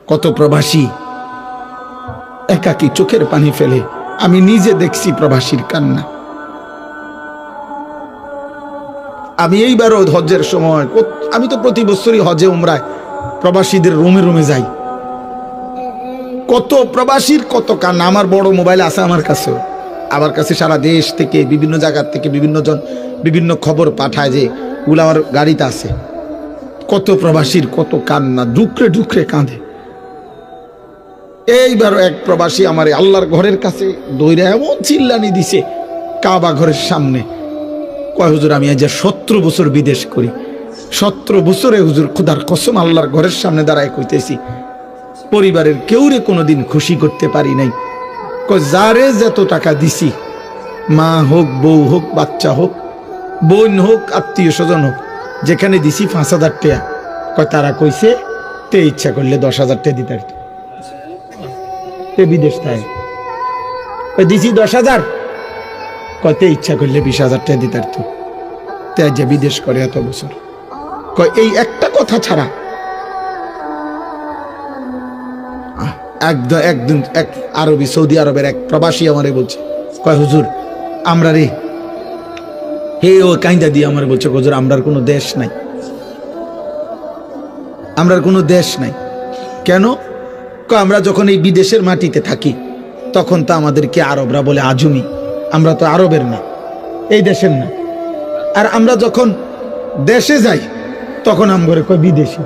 কত প্রবাসী একাকী চোখের পানি ফেলে। আমি নিজে দেখছি প্রবাসীর কান্না। আমি এইবারও হজের সময়, আমি তো প্রতি বছরই হজে উমরায় প্রবাসীদের রুমে রুমে যাই। কত প্রবাসীর কত কান্না। আমার বড় মোবাইল আছে আমার কাছেও, আমার কাছে সারা দেশ থেকে বিভিন্ন জায়গার থেকে বিভিন্ন জন বিভিন্ন খবর পাঠায়, যে ওগুলো আমার গাড়িতে আছে। কত প্রবাসীর কত কান্না, ডুকরে ডুকরে কাঁদে। এইবারও এক প্রবাসী আমার আল্লাহর ঘরের কাছে দৌড়ে এমন চিল্লানি দিছে কাবা ঘরের সামনে, কয় হুজুর আমি আজ 17 বছর বিদেশ করি, 17 বছরে হুজুর খোদার কসম আল্লাহর ঘরের সামনে দাঁড়ায় কইতেছি পরিবারের কেউরে কোনোদিন খুশি করতে পারি নাই। যারে যত টাকা দিছি, মা হোক বউ হোক বাচ্চা হোক বোন হোক আত্মীয় স্বজন হোক, যেখানে দিছি 5,000 টাকা, কয় তারা কইছে তে ইচ্ছা করলে 10,000 টাকা দিতে পারত। বিদেশ তাই দিছি 10,000, কত ইচ্ছা করলে 20,000 টাকা দিতে পারত। তে যে বিদেশ করে এত বছর, কয় এই একটা কথা ছাড়া। একদিন এক আরবি সৌদি আরবের এক প্রবাসী আমারে বলছে, কয় হুজুর আমরা রে, হে ও কাইন্দা দিয়ে আমার বলছে হুজুর আমরার কোনো দেশ নাই, আমরার কোনো দেশ নাই। কেন? আমরা যখন এই বিদেশের মাটিতে থাকি তখন তো আমাদেরকে আরবরা বলে আজমি, আমরা তো আরবের না, এই দেশের না। আর আমরা যখন দেশে যাই তখন আমগরে কয় বিদেশি।